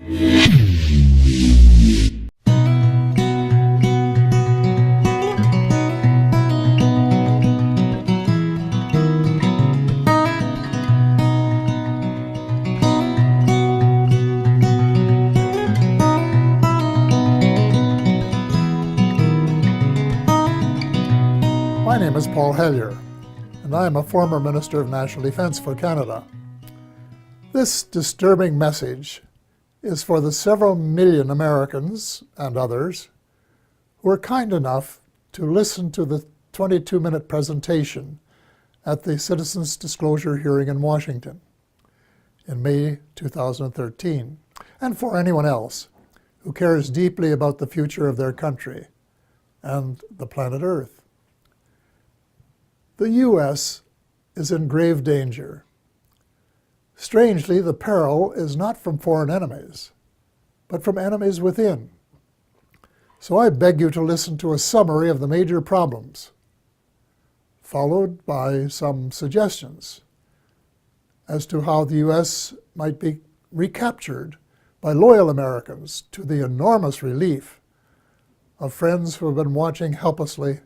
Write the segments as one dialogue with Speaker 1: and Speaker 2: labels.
Speaker 1: My name is Paul Hellyer, and I am a former Minister of National Defence for Canada. This disturbing message is for the several million Americans and others who were kind enough to listen to the 22-minute presentation at the Citizens Disclosure hearing in Washington in May 2013, and for anyone else who cares deeply about the future of their country and the planet Earth. The U.S. is in grave danger. Strangely, the peril is not from foreign enemies, but from enemies within. So I beg you to listen to a summary of the major problems, followed by some suggestions as to how the U.S. might be recaptured by loyal Americans, to the enormous relief of friends who have been watching helplessly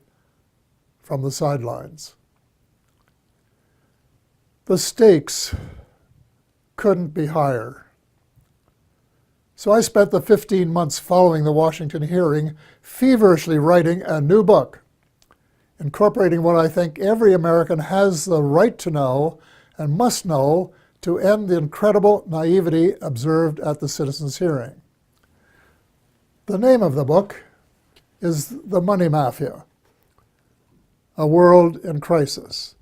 Speaker 1: from the sidelines. The stakes couldn't be higher. So I spent the 15 months following the Washington hearing feverishly writing a new book, incorporating what I think every American has the right to know and must know to end the incredible naivety observed at the citizens' hearing. The name of the book is The Money Mafia, A World in Crisis.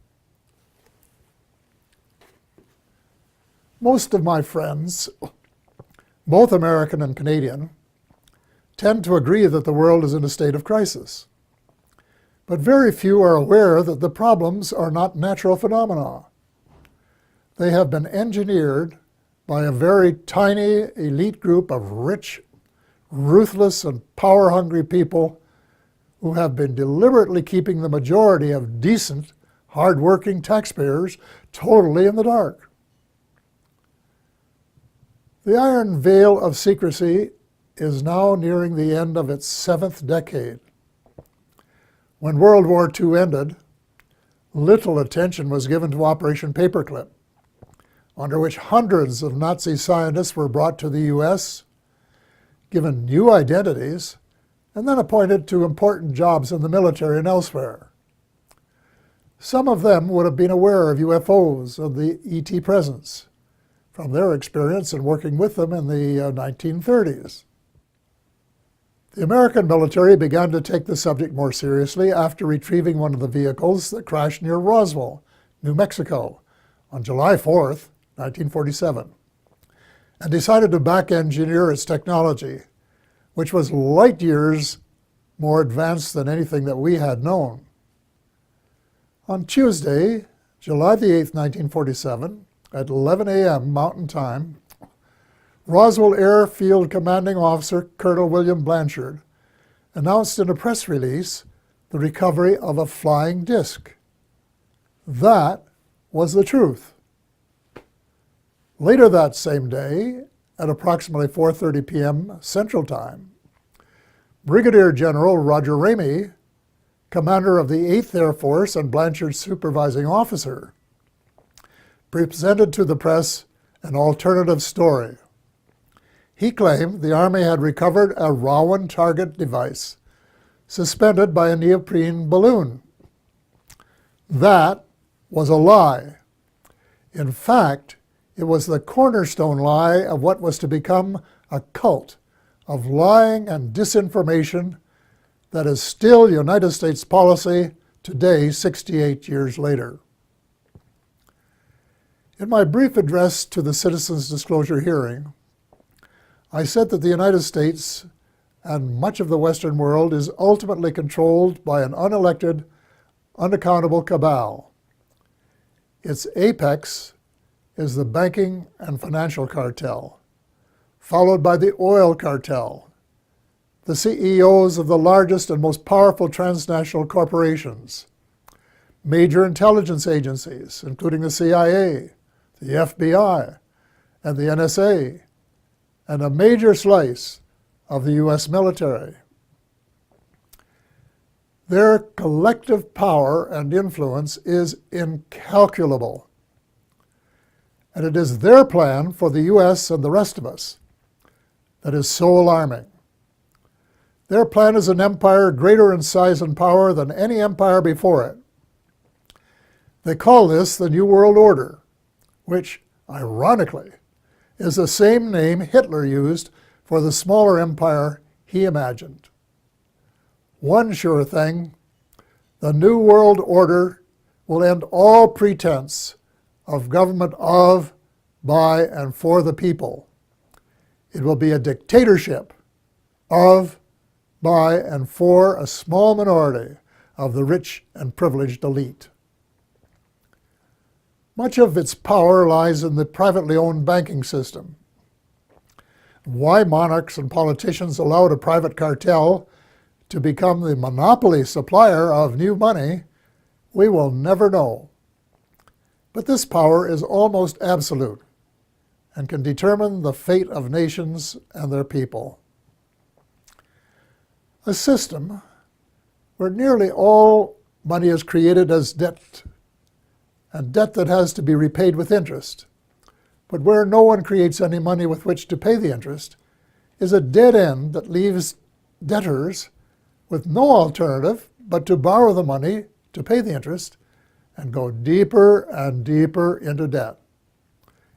Speaker 1: Most of my friends, both American and Canadian, tend to agree that the world is in a state of crisis. But very few are aware that the problems are not natural phenomena. They have been engineered by a very tiny elite group of rich, ruthless, and power-hungry people who have been deliberately keeping the majority of decent, hard-working taxpayers totally in the dark. The iron veil of secrecy is now nearing the end of its 7th decade. When World War II ended, little attention was given to Operation Paperclip, under which hundreds of Nazi scientists were brought to the U.S., given new identities, and then appointed to important jobs in the military and elsewhere. Some of them would have been aware of UFOs and the ET presence from their experience in working with them in the 1930s. The American military began to take the subject more seriously after retrieving one of the vehicles that crashed near Roswell, New Mexico, on July 4th, 1947, and decided to back-engineer its technology, which was light years more advanced than anything that we had known. On Tuesday, July the 8th, 1947, at 11 a.m. Mountain Time, Roswell Airfield Commanding Officer Colonel William Blanchard announced in a press release the recovery of a flying disc. That was the truth. Later that same day, at approximately 4:30 p.m. Central Time, Brigadier General Roger Ramey, commander of the 8th Air Force and Blanchard's supervising officer, presented to the press an alternative story. He claimed the Army had recovered a Rowan target device suspended by a neoprene balloon. That was a lie. In fact, it was the cornerstone lie of what was to become a cult of lying and disinformation that is still United States policy today, 68 years later. In my brief address to the Citizens Disclosure hearing, I said that the United States and much of the Western world is ultimately controlled by an unelected, unaccountable cabal. Its apex is the banking and financial cartel, followed by the oil cartel, the CEOs of the largest and most powerful transnational corporations, major intelligence agencies, including the CIA, the FBI, and the NSA, and a major slice of the U.S. military. Their collective power and influence is incalculable, and it is their plan for the U.S. and the rest of us that is so alarming. Their plan is an empire greater in size and power than any empire before it. They call this the New World Order, which, ironically, is the same name Hitler used for the smaller empire he imagined. One sure thing, the New World Order will end all pretense of government of, by, and for the people. It will be a dictatorship of, by, and for a small minority of the rich and privileged elite. Much of its power lies in the privately owned banking system. Why monarchs and politicians allowed a private cartel to become the monopoly supplier of new money, we will never know. But this power is almost absolute and can determine the fate of nations and their people. A system where nearly all money is created as debt, and debt that has to be repaid with interest, but where no one creates any money with which to pay the interest, is a dead end that leaves debtors with no alternative but to borrow the money to pay the interest and go deeper and deeper into debt.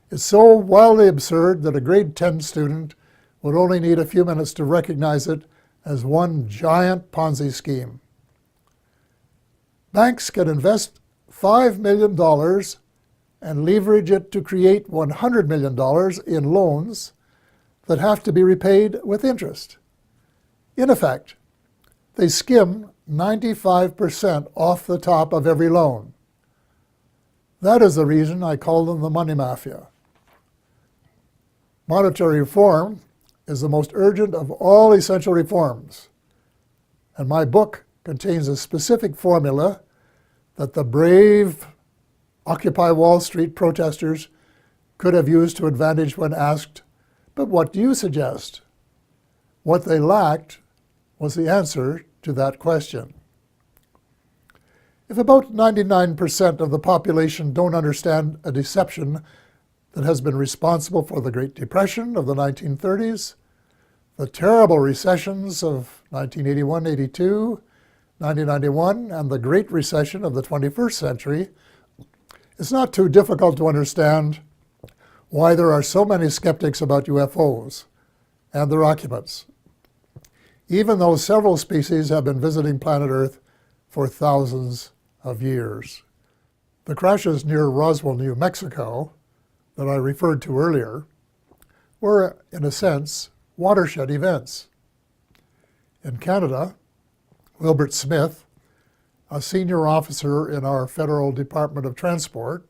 Speaker 1: It's so wildly absurd that a grade 10 student would only need a few minutes to recognize it as one giant Ponzi scheme. Banks can invest $5 million and leverage it to create $100 million in loans that have to be repaid with interest. In effect, they skim 95% off the top of every loan. That is the reason I call them the money mafia. Monetary reform is the most urgent of all essential reforms, and my book contains a specific formula that the brave Occupy Wall Street protesters could have used to advantage when asked, "But what do you suggest?" What they lacked was the answer to that question. If about 99% of the population don't understand a deception that has been responsible for the Great Depression of the 1930s, the terrible recessions of 1981-82, 1991, and the Great Recession of the 21st century, it's not too difficult to understand why there are so many skeptics about UFOs and their occupants, even though several species have been visiting planet Earth for thousands of years. The crashes near Roswell, New Mexico, that I referred to earlier, were, in a sense, watershed events. In Canada, Wilbert Smith, a senior officer in our Federal Department of Transport,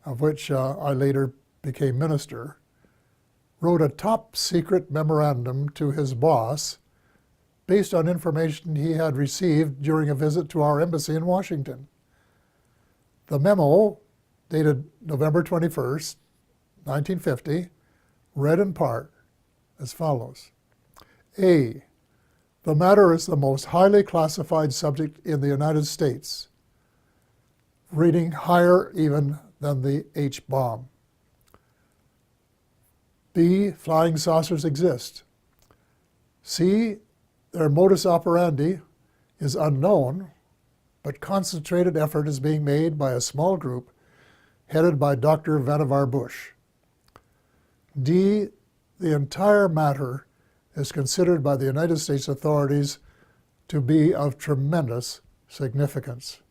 Speaker 1: of which I later became minister, wrote a top-secret memorandum to his boss based on information he had received during a visit to our embassy in Washington. The memo, dated November 21st, 1950, read in part as follows. A. The matter is the most highly classified subject in the United States, rating higher even than the H-bomb. B. Flying saucers exist. C. Their modus operandi is unknown, but concentrated effort is being made by a small group headed by Dr. Vannevar Bush. D. The entire matter is considered by the United States authorities to be of tremendous significance.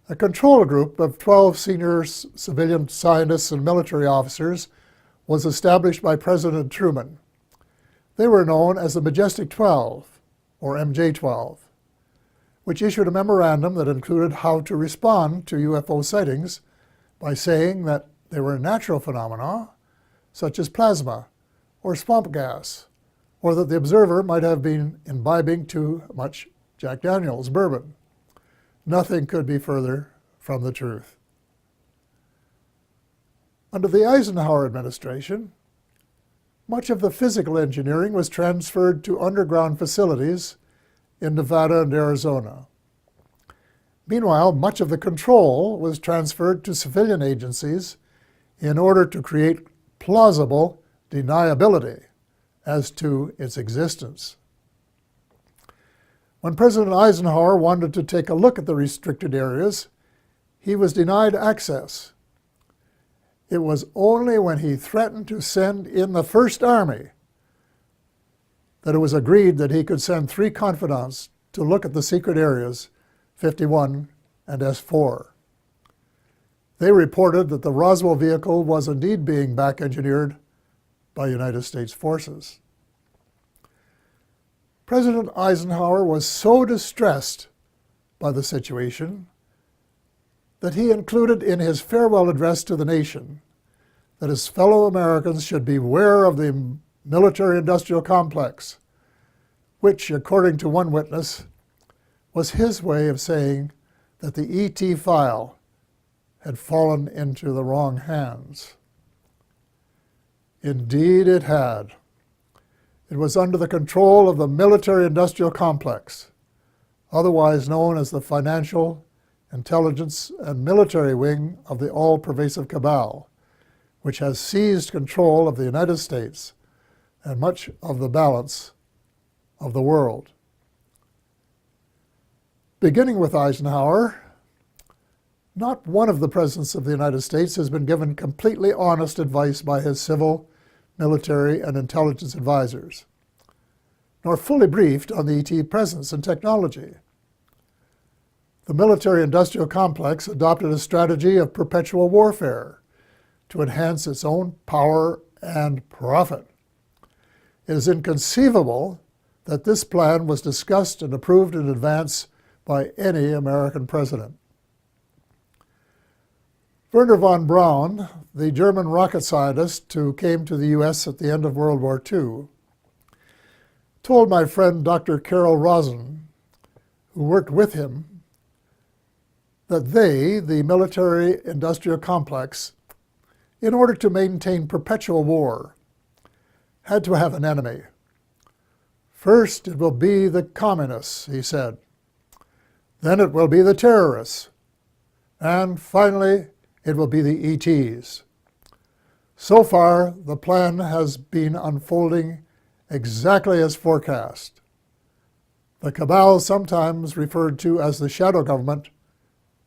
Speaker 1: A control group of 12 senior civilian scientists and military officers was established by President Truman. They were known as the Majestic 12, or MJ-12, which issued a memorandum that included how to respond to UFO sightings by saying that they were natural phenomena, such as plasma or swamp gas, or that the observer might have been imbibing too much Jack Daniels bourbon. Nothing could be further from the truth. Under the Eisenhower administration, much of the physical engineering was transferred to underground facilities in Nevada and Arizona. Meanwhile, much of the control was transferred to civilian agencies in order to create plausible deniability as to its existence. When President Eisenhower wanted to take a look at the restricted areas, he was denied access. It was only when he threatened to send in the First Army that it was agreed that he could send 3 confidants to look at the secret areas 51 and S4. They reported that the Roswell vehicle was indeed being back-engineered by United States forces. President Eisenhower was so distressed by the situation that he included in his farewell address to the nation that his fellow Americans should beware of the military-industrial complex, which, according to one witness, was his way of saying that the ET file had fallen into the wrong hands. Indeed it had. It was under the control of the military-industrial complex, otherwise known as the financial, intelligence, and military wing of the all-pervasive cabal, which has seized control of the United States and much of the balance of the world. Beginning with Eisenhower, not one of the presidents of the United States has been given completely honest advice by his civil, military, and intelligence advisors, nor fully briefed on the ET presence and technology. The military-industrial complex adopted a strategy of perpetual warfare to enhance its own power and profit. It is inconceivable that this plan was discussed and approved in advance by any American president. Wernher von Braun, the German rocket scientist who came to the U.S. at the end of World War II, told my friend Dr. Carol Rosen, who worked with him, that they, the military-industrial complex, in order to maintain perpetual war, had to have an enemy. First, it will be the communists, he said. Then it will be the terrorists. And finally, it will be the ETs. So far, the plan has been unfolding exactly as forecast. The cabal, sometimes referred to as the shadow government,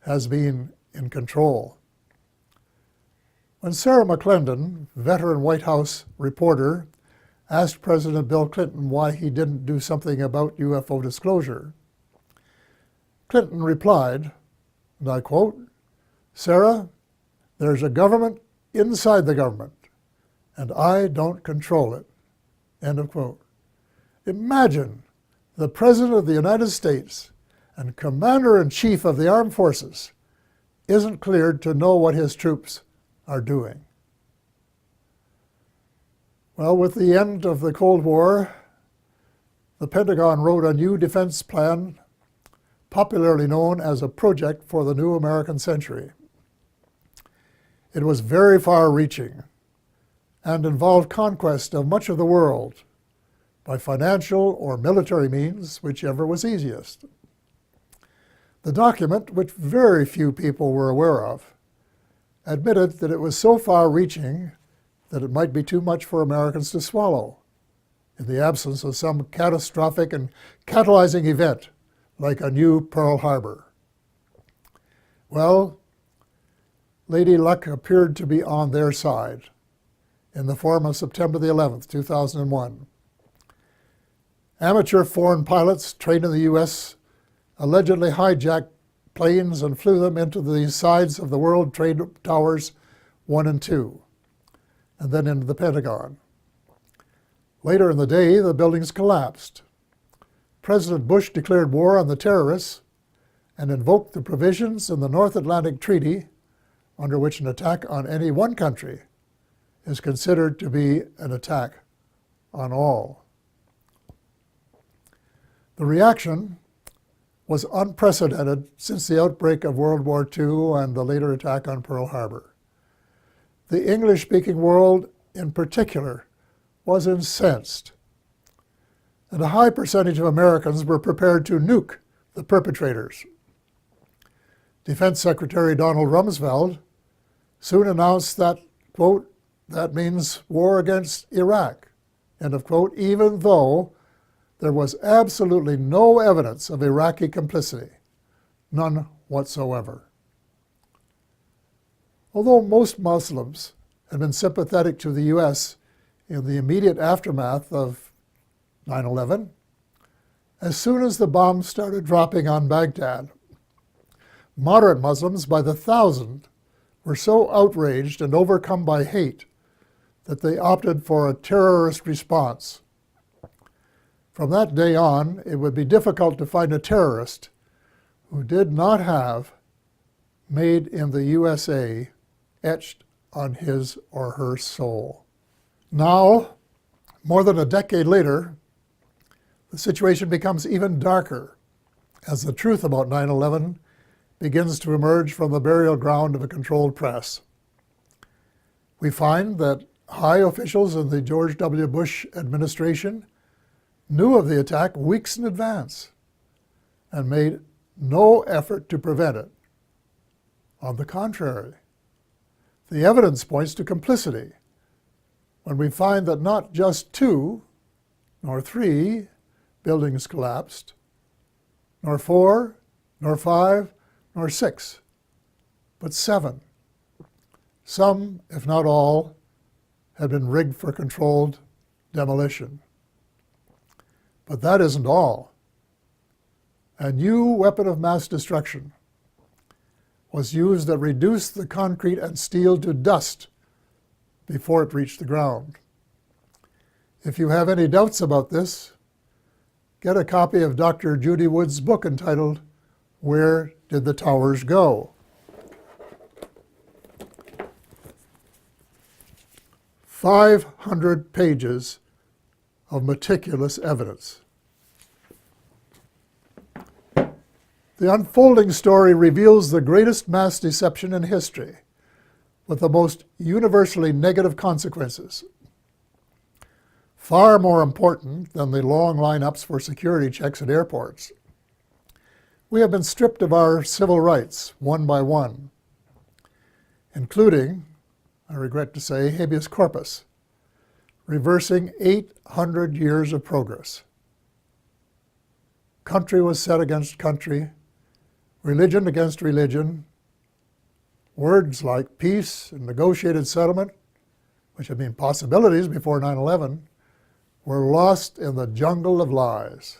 Speaker 1: has been in control. When Sarah McClendon, veteran White House reporter, asked President Bill Clinton why he didn't do something about UFO disclosure, Clinton replied, and I quote, "Sarah, there's a government inside the government, and I don't control it." End of quote. Imagine the President of the United States and Commander-in-Chief of the Armed Forces isn't cleared to know what his troops are doing. Well, with the end of the Cold War, the Pentagon wrote a new defense plan, popularly known as a project for the new American century. It was very far-reaching and involved conquest of much of the world by financial or military means, whichever was easiest. The document, which very few people were aware of, admitted that it was so far-reaching that it might be too much for Americans to swallow in the absence of some catastrophic and catalyzing event like a new Pearl Harbor. Well, Lady Luck appeared to be on their side in the form of September the 11th, 2001. Amateur foreign pilots trained in the U.S. allegedly hijacked planes and flew them into the sides of the World Trade Towers 1 and 2, and then into the Pentagon. Later in the day, the buildings collapsed. President Bush declared war on the terrorists and invoked the provisions in the North Atlantic Treaty, under which an attack on any one country is considered to be an attack on all. The reaction was unprecedented since the outbreak of World War II and the later attack on Pearl Harbor. The English-speaking world in particular was incensed, and a high percentage of Americans were prepared to nuke the perpetrators. Defense Secretary Donald Rumsfeld soon announced that, quote, that means war against Iraq, end of quote, even though there was absolutely no evidence of Iraqi complicity, none whatsoever. Although most Muslims had been sympathetic to the U.S. in the immediate aftermath of 9/11, as soon as the bombs started dropping on Baghdad, moderate Muslims by the thousand were so outraged and overcome by hate that they opted for a terrorist response. From that day on, it would be difficult to find a terrorist who did not have "Made in the USA" etched on his or her soul. Now, more than a decade later, the situation becomes even darker as the truth about 9/11 begins to emerge from the burial ground of a controlled press. We find that high officials in the George W. Bush administration knew of the attack weeks in advance and made no effort to prevent it. On the contrary, the evidence points to complicity when we find that not just 2, nor 3 buildings collapsed, nor 4, nor 5, nor 6, but 7. Some, if not all, had been rigged for controlled demolition. But that isn't all. A new weapon of mass destruction was used that reduced the concrete and steel to dust before it reached the ground. If you have any doubts about this, get a copy of Dr. Judy Wood's book entitled, "Where Did the Towers Go?" 500 pages of meticulous evidence. The unfolding story reveals the greatest mass deception in history, with the most universally negative consequences. Far more important than the long lineups for security checks at airports. We have been stripped of our civil rights one by one, including, I regret to say, habeas corpus, reversing 800 years of progress. Country was set against country, religion against religion. Words like peace and negotiated settlement, which had been possibilities before 9/11, were lost in the jungle of lies.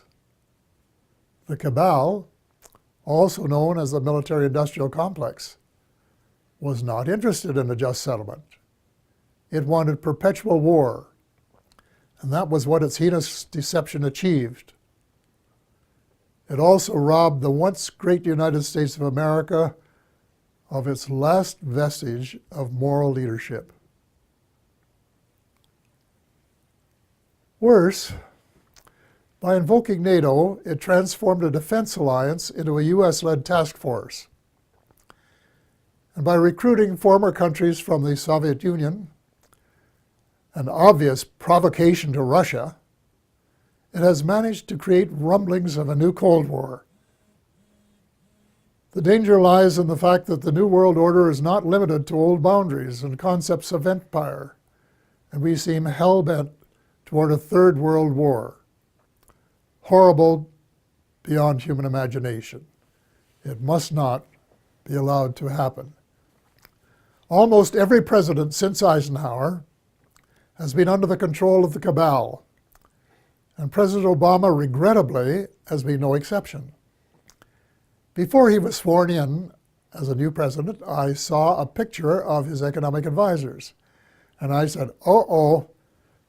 Speaker 1: The cabal, also known as the military-industrial complex, was not interested in a just settlement. It wanted perpetual war, and that was what its heinous deception achieved. It also robbed the once great United States of America of its last vestige of moral leadership. Worse, by invoking NATO, it transformed a defense alliance into a US-led task force. And by recruiting former countries from the Soviet Union, an obvious provocation to Russia, it has managed to create rumblings of a new Cold War. The danger lies in the fact that the New World Order is not limited to old boundaries and concepts of empire, and we seem hell-bent toward a third world war. Horrible beyond human imagination. It must not be allowed to happen. Almost every president since Eisenhower has been under the control of the cabal, and President Obama, regrettably, has been no exception. Before he was sworn in as a new president, I saw a picture of his economic advisors, and I said, uh-oh,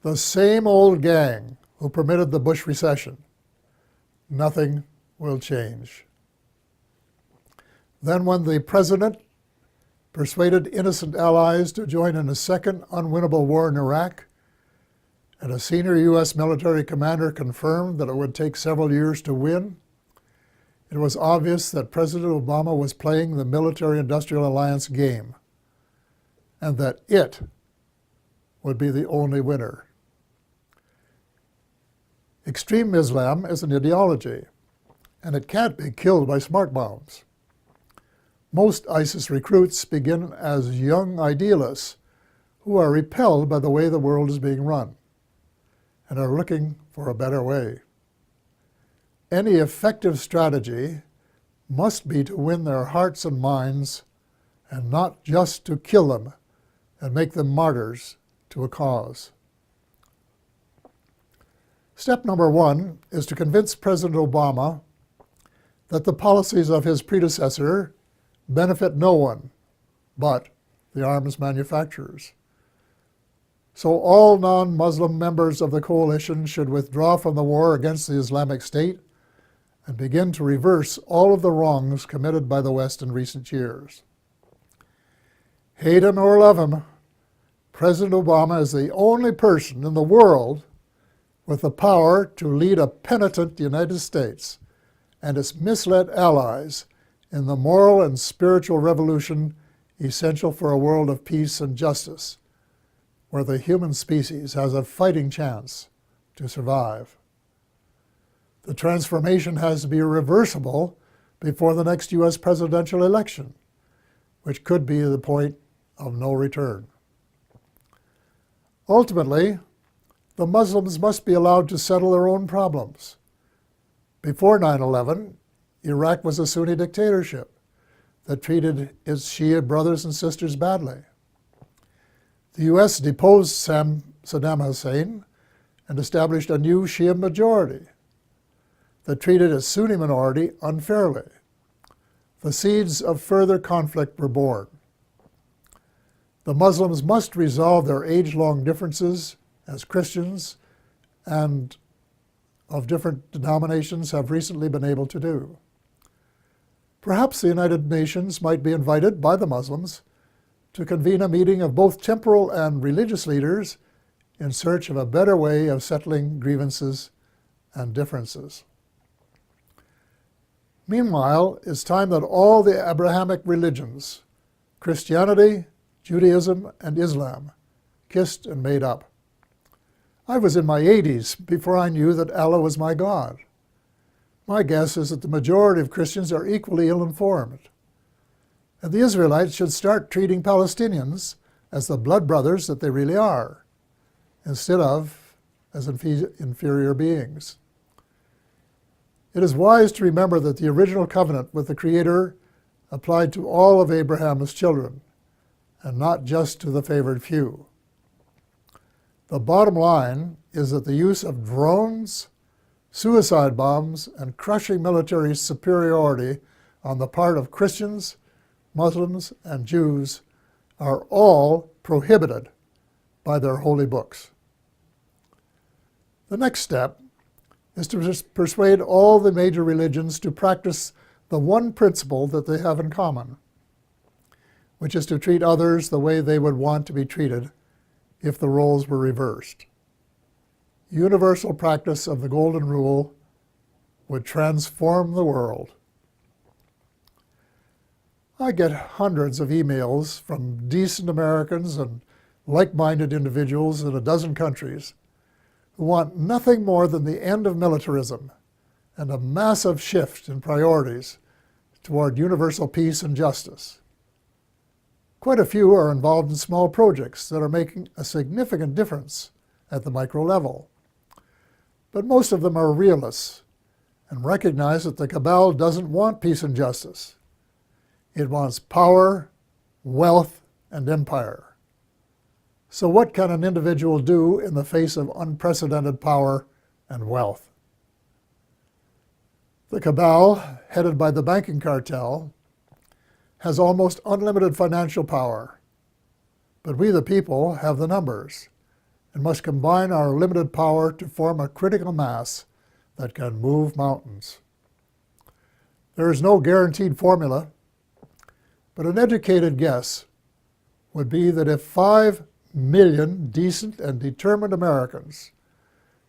Speaker 1: the same old gang who permitted the Bush recession. Nothing will change. Then when the president persuaded innocent allies to join in a second unwinnable war in Iraq, and a senior U.S. military commander confirmed that it would take several years to win, it was obvious that President Obama was playing the military-industrial alliance game. and that it would be the only winner. Extreme Islam is an ideology, and it can't be killed by smart bombs. Most ISIS recruits begin as young idealists who are repelled by the way the world is being run and are looking for a better way. Any effective strategy must be to win their hearts and minds and not just to kill them and make them martyrs to a cause. Step number one is to convince President Obama that the policies of his predecessor benefit no one but the arms manufacturers. So all non-Muslim members of the coalition should withdraw from the war against the Islamic State and begin to reverse all of the wrongs committed by the West in recent years. Hate him or love him, President Obama is the only person in the world with the power to lead a penitent United States and its misled allies in the moral and spiritual revolution essential for a world of peace and justice, where the human species has a fighting chance to survive. The transformation has to be reversible before the next U.S. presidential election, which could be the point of no return. Ultimately, the Muslims must be allowed to settle their own problems. Before 9/11, Iraq was a Sunni dictatorship that treated its Shia brothers and sisters badly. The U.S. deposed Saddam Hussein and established a new Shia majority that treated its Sunni minority unfairly. The seeds of further conflict were born. The Muslims must resolve their age-long differences as Christians and of different denominations have recently been able to do. Perhaps the United Nations might be invited by the Muslims to convene a meeting of both temporal and religious leaders in search of a better way of settling grievances and differences. Meanwhile, it's time that all the Abrahamic religions, Christianity, Judaism, and Islam, kissed and made up. I was in my 80s before I knew that Allah was my God. My guess is that the majority of Christians are equally ill-informed. And the Israelites should start treating Palestinians as the blood brothers that they really are, instead of as inferior beings. It is wise to remember that the original covenant with the Creator applied to all of Abraham's children, and not just to the favored few. The bottom line is that the use of drones, suicide bombs, and crushing military superiority on the part of Christians, Muslims, and Jews are all prohibited by their holy books. The next step is to persuade all the major religions to practice the one principle that they have in common, which is to treat others the way they would want to be treated if the roles were reversed. Universal practice of the Golden Rule would transform the world. I get hundreds of emails from decent Americans and like-minded individuals in a dozen countries who want nothing more than the end of militarism and a massive shift in priorities toward universal peace and justice. Quite a few are involved in small projects that are making a significant difference at the micro level. But most of them are realists and recognize that the cabal doesn't want peace and justice. It wants power, wealth, and empire. So what can an individual do in the face of unprecedented power and wealth? The cabal, headed by the banking cartel, has almost unlimited financial power. But we, the people, have the numbers and must combine our limited power to form a critical mass that can move mountains. There is no guaranteed formula, but an educated guess would be that if 5 million decent and determined Americans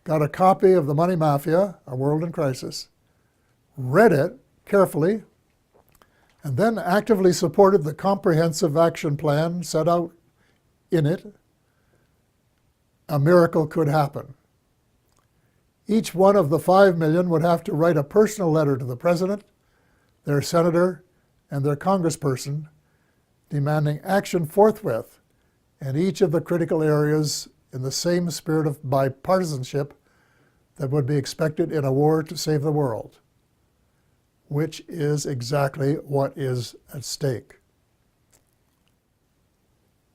Speaker 1: got a copy of The Money Mafia, A World in Crisis, read it carefully, and then actively supported the comprehensive action plan set out in it, a miracle could happen. Each one of the 5 million would have to write a personal letter to the president, their senator, and their congressperson, demanding action forthwith in each of the critical areas in the same spirit of bipartisanship that would be expected in a war to save the world, which is exactly what is at stake.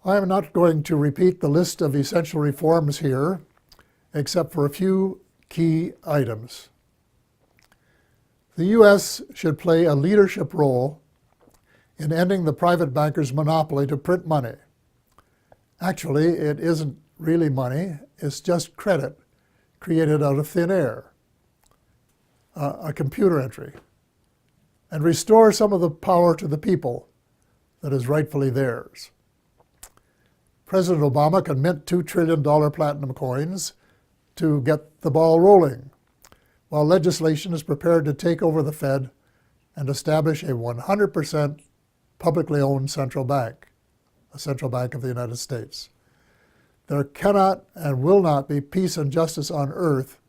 Speaker 1: I am not going to repeat the list of essential reforms here, except for a few key items. The U.S. should play a leadership role in ending the private bankers' monopoly to print money. Actually, it isn't really money, it's just credit created out of thin air, a computer entry, and restore some of the power to the people that is rightfully theirs. President Obama can mint $2 trillion platinum coins to get the ball rolling, while legislation is prepared to take over the Fed and establish a 100% publicly owned central bank, a central bank of the United States. There cannot and will not be peace and justice on earth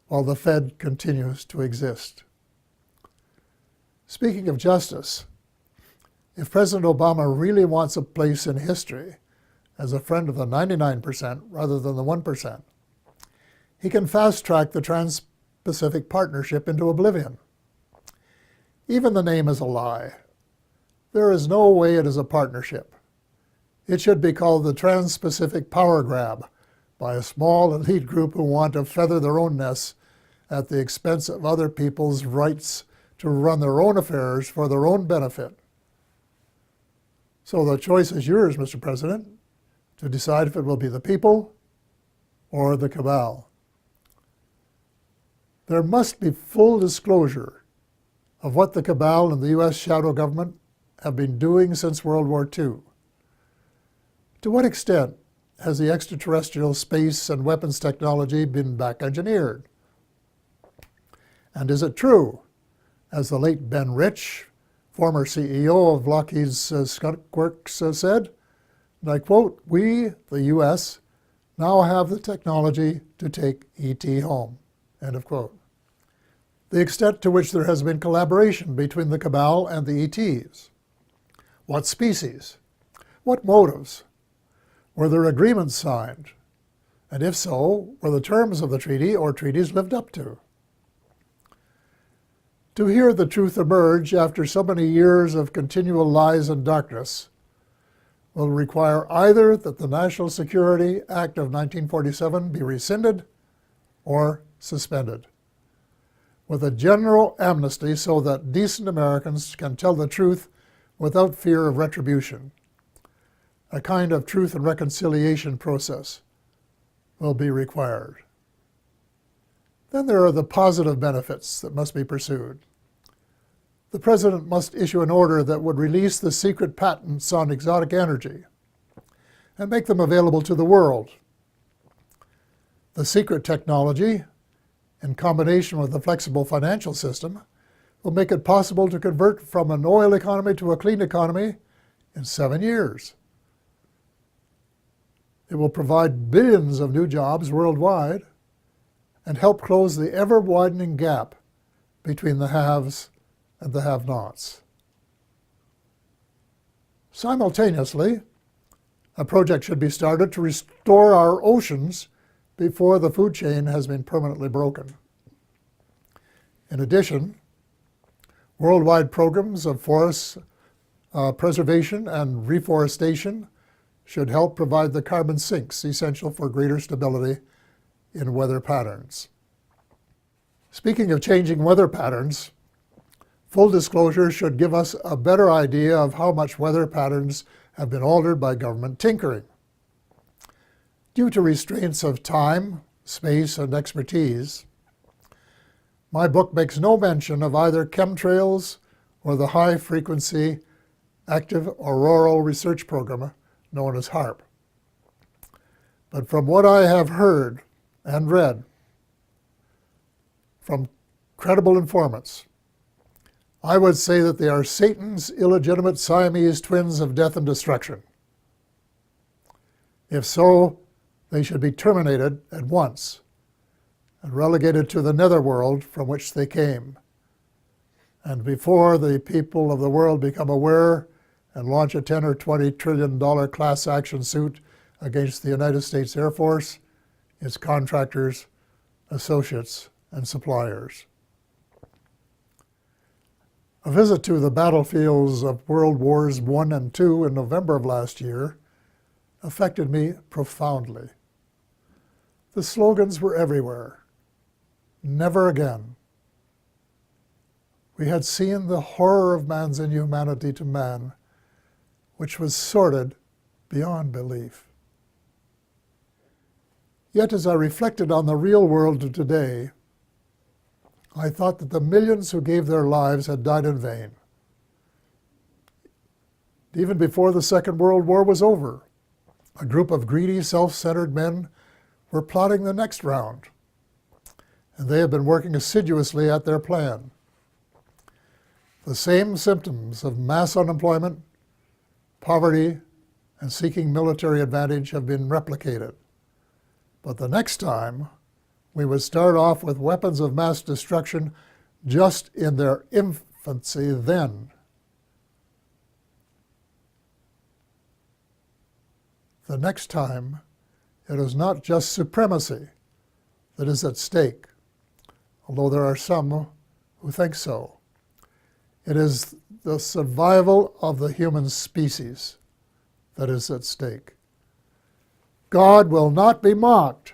Speaker 1: while the Fed continues to exist. Speaking of justice, if President Obama really wants a place in history as a friend of the 99% rather than the 1%, he can fast-track the Trans-Pacific Partnership into oblivion. Even the name is a lie. There is no way it is a partnership. It should be called the Trans-Pacific Power Grab by a small elite group who want to feather their own nests at the expense of other people's rights to run their own affairs for their own benefit. So the choice is yours, Mr. President, to decide if it will be the people or the cabal. There must be full disclosure of what the cabal and the U.S. shadow government have been doing since World War II. To what extent has the extraterrestrial space and weapons technology been back-engineered? And is it true, as the late Ben Rich, former CEO of Lockheed's Skunk Works, said, and I quote, "We, the U.S., now have the technology to take ET home," end of quote. The extent to which there has been collaboration between the cabal and the ETs. What species? What motives? Were there agreements signed? And if so, were the terms of the treaty or treaties lived up to? To hear the truth emerge after so many years of continual lies and darkness will require either that the National Security Act of 1947 be rescinded or suspended, with a general amnesty so that decent Americans can tell the truth without fear of retribution. A kind of truth and reconciliation process will be required. Then there are the positive benefits that must be pursued. The President must issue an order that would release the secret patents on exotic energy and make them available to the world. The secret technology, in combination with a flexible financial system, will make it possible to convert from an oil economy to a clean economy in 7 years. It will provide billions of new jobs worldwide and help close the ever-widening gap between the haves and the have-nots. Simultaneously, a project should be started to restore our oceans before the food chain has been permanently broken. In addition, worldwide programs of forest preservation and reforestation should help provide the carbon sinks essential for greater stability in weather patterns. Speaking of changing weather patterns, full disclosure should give us a better idea of how much weather patterns have been altered by government tinkering. Due to restraints of time, space, and expertise, my book makes no mention of either chemtrails or the high-frequency active auroral research program known as HAARP. But from what I have heard and read from credible informants, I would say that they are Satan's illegitimate Siamese twins of death and destruction. If so, they should be terminated at once and relegated to the netherworld from which they came. And before the people of the world become aware and launch a $10 or $20 trillion class action suit against the United States Air Force, its contractors, associates, and suppliers. A visit to the battlefields of World Wars I and II in November of last year affected me profoundly. The slogans were everywhere. Never again. We had seen the horror of man's inhumanity to man, which was sordid beyond belief. Yet as I reflected on the real world of today, I thought that the millions who gave their lives had died in vain. Even before the Second World War was over, a group of greedy, self-centered men were plotting the next round, and they have been working assiduously at their plan. The same symptoms of mass unemployment, poverty, and seeking military advantage have been replicated. But the next time, we would start off with weapons of mass destruction just in their infancy then. The next time, it is not just supremacy that is at stake, although there are some who think so. It is the survival of the human species that is at stake. God will not be mocked.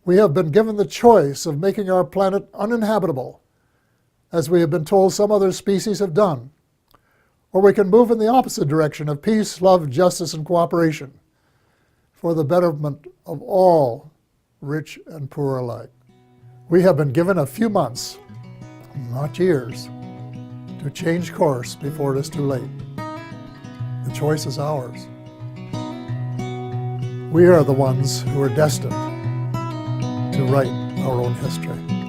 Speaker 1: We have been given the choice of making our planet uninhabitable, as we have been told some other species have done. Or we can move in the opposite direction of peace, love, justice, and cooperation for the betterment of all, rich and poor alike. We have been given a few months, not years, to change course before it is too late. The choice is ours. We are the ones who are destined to write our own history.